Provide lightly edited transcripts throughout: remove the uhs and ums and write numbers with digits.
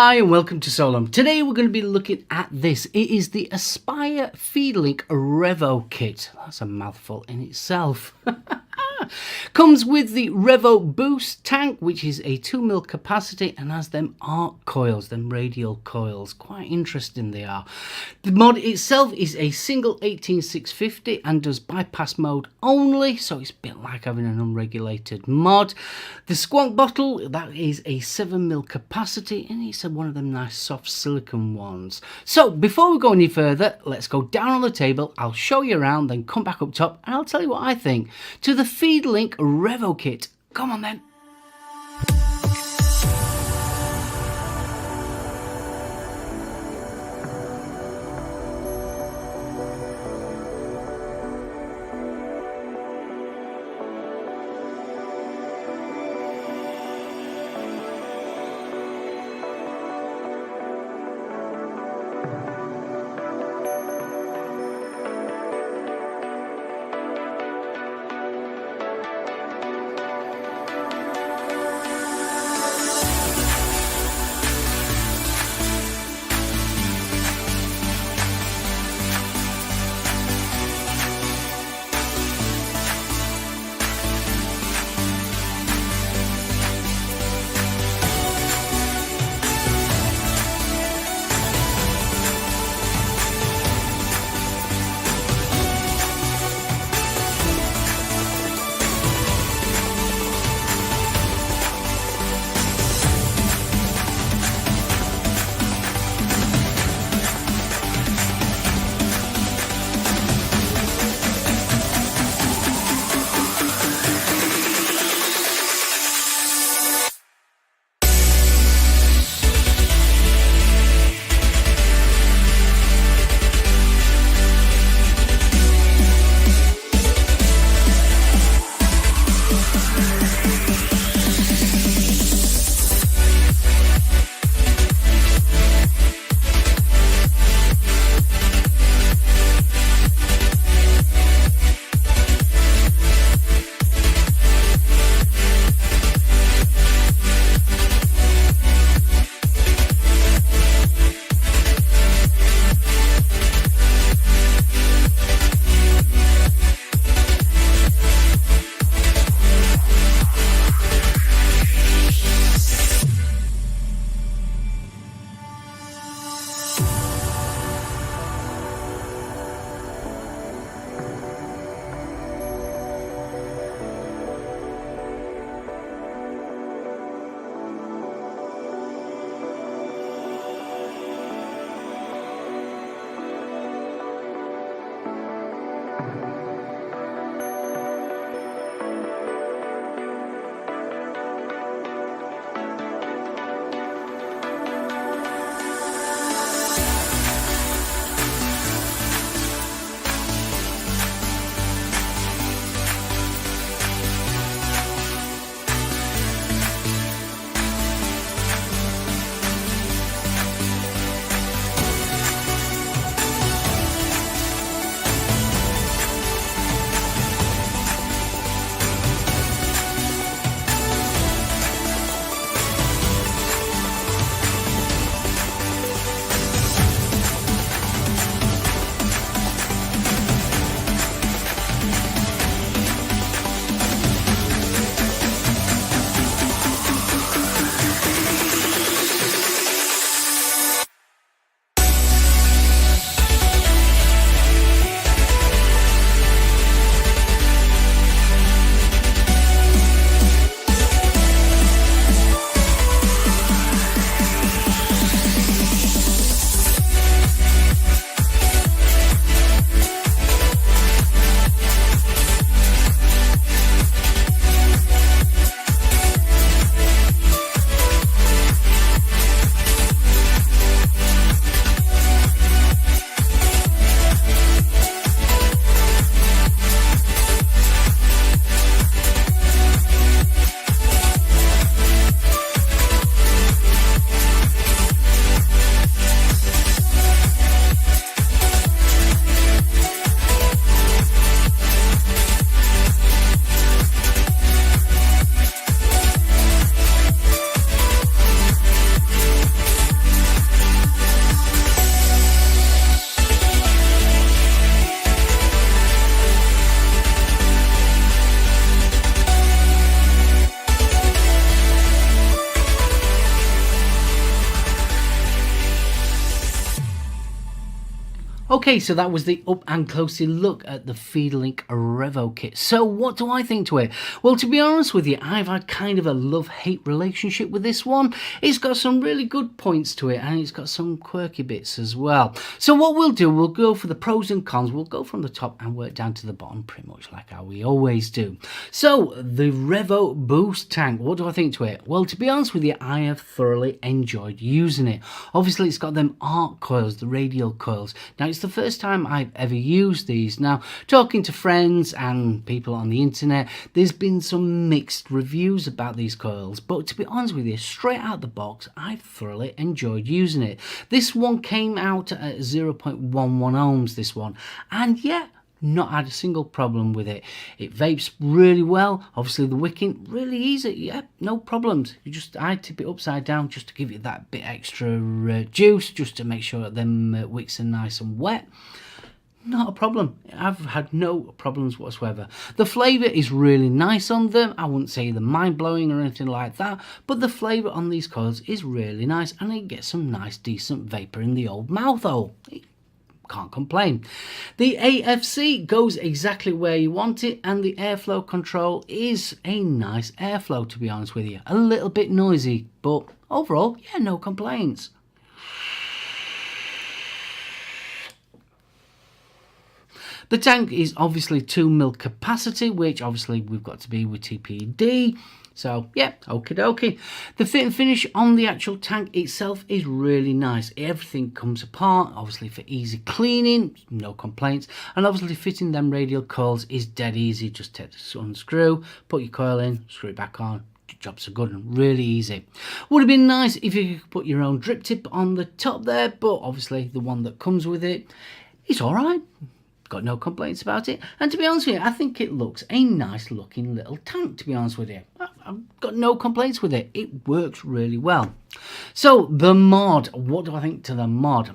Hi and welcome to SoulOhm. Today we're going to be looking at this. It is the Aspire Feedlink Revvo kit. That's a mouthful in itself. Comes with the Revvo Boost tank, which is a 2mm capacity and has them arc coils, them radial coils. Quite interesting they are. The mod itself is a single 18650 and does bypass mode only, so it's a bit like having an unregulated mod. The Squonk bottle, that is a 7mm capacity and it's one of them nice soft silicone ones. So before we go any further, let's go down on the table. I'll show you around, then come back up top and I'll tell you what I think to the Feedlink Revvo kit. Come on then. Okay, so that was the up and closely look at the Feedlink Revvo kit. So what do I think to it? Well, to be honest with you, I've had kind of a love-hate relationship with this one. It's got some really good points to it, and it's got some quirky bits as well. So what we'll do, we'll go for the pros and cons. We'll go from the top and work down to the bottom, pretty much like how we always do. So the Revvo Boost tank, what do I think to it? Well, to be honest with you, I have thoroughly enjoyed using it. Obviously, it's got them arc coils, the radial coils. Now, it's the first time I've ever used these. Now, talking to friends and people on the internet, there's been some mixed reviews about these coils, but to be honest with you, straight out the box, I've thoroughly enjoyed using it. This one came out at 0.11 ohms, this one, and yeah, not had a single problem with it. It vapes really well. Obviously the wicking really easy. Yeah, no problems. I tip it upside down just to give it that bit extra juice, just to make sure that them wicks are nice and wet. Not a problem. I've had no problems whatsoever. The flavour is really nice on them. I wouldn't say they're mind-blowing or anything like that, but the flavour on these coils is really nice, and it gets some nice decent vapour in the old mouth hole. Can't complain. The AFC goes exactly where you want it, and the airflow control is a nice airflow, to be honest with you. A little bit noisy, but overall, yeah, no complaints. The tank is obviously 2 mil capacity, which obviously we've got to be with TPD. So yeah, okie dokie. The fit and finish on the actual tank itself is really nice. Everything comes apart, obviously for easy cleaning, no complaints. And obviously fitting them radial coils is dead easy. Just take the unscrew, put your coil in, screw it back on. Jobs are good and really easy. Would have been nice if you could put your own drip tip on the top there, but obviously the one that comes with it is alright. Got no complaints about it, and to be honest with you, I think it looks a nice looking little tank, to be honest with you. I've got no complaints with it. It works really well. So the mod, what do I think to the mod?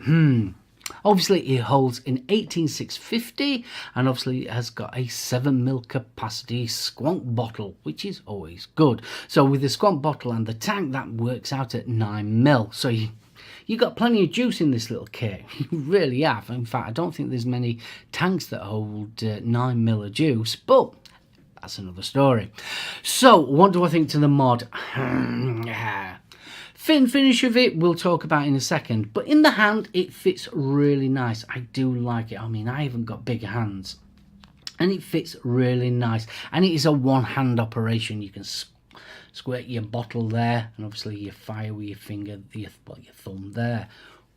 Obviously it holds an 18650, and obviously it has got a 7 mil capacity squonk bottle, which is always good. So with the squonk bottle and the tank, that works out at 9 mil. So you got plenty of juice in this little kit. You really have. In fact, I don't think there's many tanks that hold 9 mil of juice, but that's another story. So what do I think to the mod? Fit and finish of it we'll talk about in a second, but in the hand it fits really nice. I do like it. I mean, I haven't got big hands, and it fits really nice, and it is a one-hand operation. You can squirt your bottle there, and obviously you fire with your finger, your thumb there.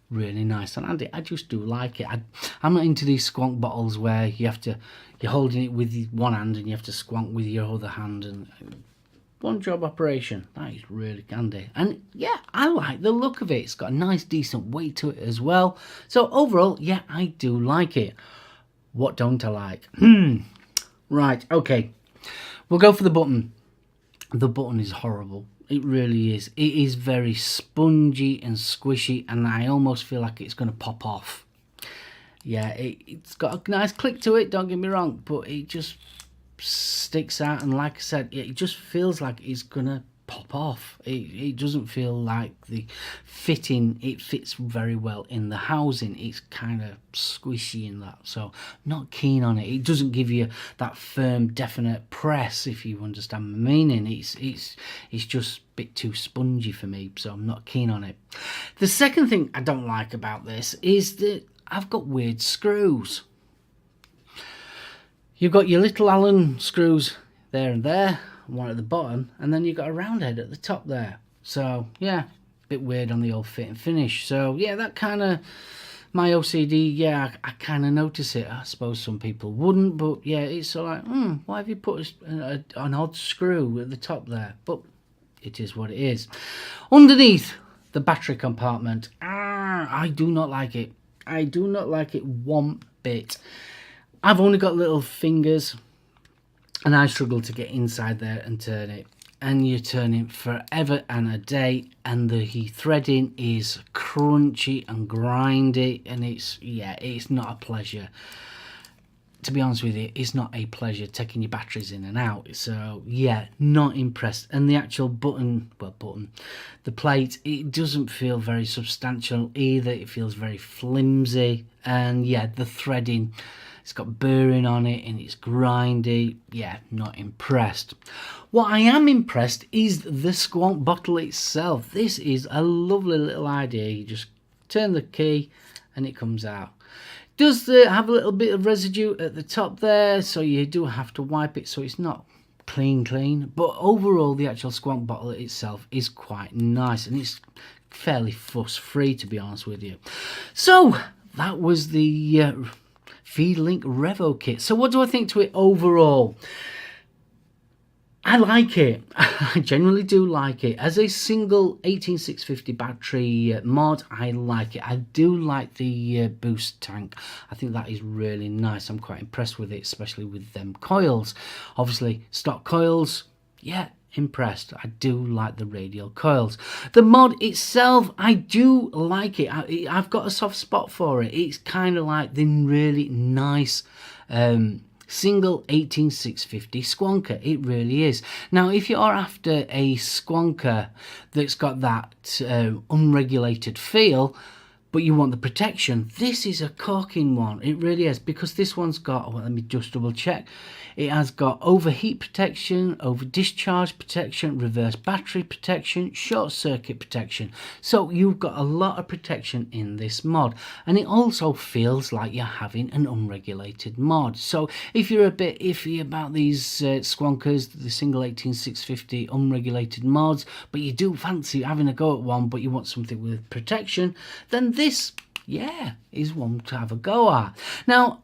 Really nice, and I just do like it. I'm not into these squonk bottles where you're holding it with one hand and you have to squonk with your other hand, and one job operation. That is really handy, and yeah, I like the look of it. It's got a nice decent weight to it as well. So overall, yeah, I do like it. What don't I like? Right, okay, we'll go for the button. The button is horrible. It really is. It is very spongy and squishy, and I almost feel like it's going to pop off. Yeah, it's got a nice click to it, don't get me wrong, but it just sticks out, and like I said, it just feels like it's going to pop off. It doesn't feel like the fitting, it fits very well in the housing. It's kind of squishy in that, so not keen on it. It doesn't give you that firm, definite press, if you understand my meaning. It's just a bit too spongy for me, so I'm not keen on it. The second thing I don't like about this is that I've got weird screws. You've got your little Allen screws there and there, one at the bottom, and then you've got a round head at the top there. So yeah, a bit weird on the old fit and finish. So yeah, that kind of, my OCD, yeah, I kind of notice it. I suppose some people wouldn't, but yeah, it's sort of like, why have you put an odd screw at the top there? But it is what it is. Underneath the battery compartment, I do not like it. I do not like it one bit. I've only got little fingers, and I struggle to get inside there and turn it. And you turn it forever and a day, and the threading is crunchy and grindy, and it's not a pleasure. to be honest with you, it's not a pleasure taking your batteries in and out. So yeah, not impressed. And the actual the plate, it doesn't feel very substantial either. It feels very flimsy. And yeah, the threading, it's got burring on it and it's grindy. Yeah, not impressed. What I am impressed is the Squonk bottle itself. This is a lovely little idea. You just turn the key and it comes out. Does have a little bit of residue at the top there, so you do have to wipe it so it's not clean. But overall, the actual Squonk bottle itself is quite nice, and it's fairly fuss-free, to be honest with you. So that was the Feedlink Revvo kit. So what do I think to it overall? I like it. I genuinely do like it. As a single 18650 battery mod, I like it. I do like the boost tank. I think that is really nice. I'm quite impressed with it, especially with them coils. Obviously, stock coils, yeah, impressed. I do like the radial coils. The mod itself, I do like it. I've got a soft spot for it. It's kind of like the really nice single 18650 Squonker. It really is. Now, if you are after a Squonker that's got that unregulated feel, but you want the protection, this is a corking one. It really is, because this one's got, well, let me just double check. It has got overheat protection, over discharge protection, reverse battery protection, short circuit protection. So you've got a lot of protection in this mod, and it also feels like you're having an unregulated mod. So if you're a bit iffy about these Squonkers, the single 18650 unregulated mods, but you do fancy having a go at one, but you want something with protection, then this, yeah, is one to have a go at. Now,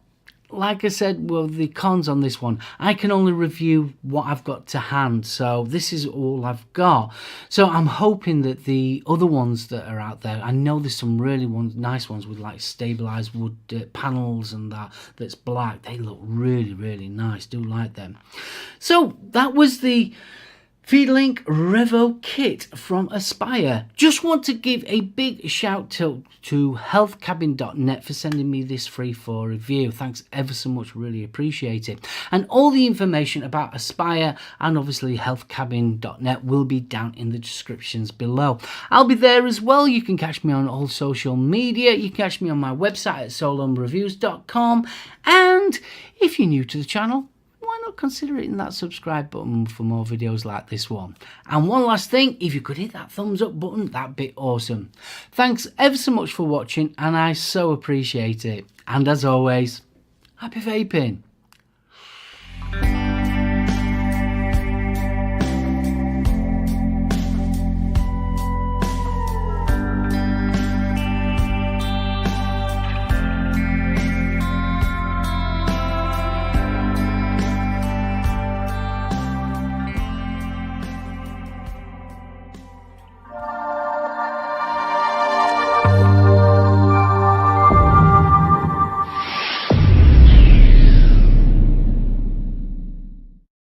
like I said, well, the cons on this one, I can only review what I've got to hand, so this is all I've got. So I'm hoping that the other ones that are out there, I know there's some really nice ones with like stabilized wood panels and that's black. They look really nice. Do like them. So that was the Feedlink Revvo kit from Aspire. Just want to give a big shout to healthcabin.net for sending me this free for review. Thanks ever so much, really appreciate it. And all the information about Aspire and obviously healthcabin.net will be down in the descriptions below. I'll be there as well. You can catch me on all social media. You can catch me on my website at SoulOhmReviews.com. And if you're new to the channel, why not consider hitting that subscribe button for more videos like this one. And one last thing, if you could hit that thumbs up button, that'd be awesome. Thanks ever so much for watching, and I so appreciate it. And as always, happy vaping.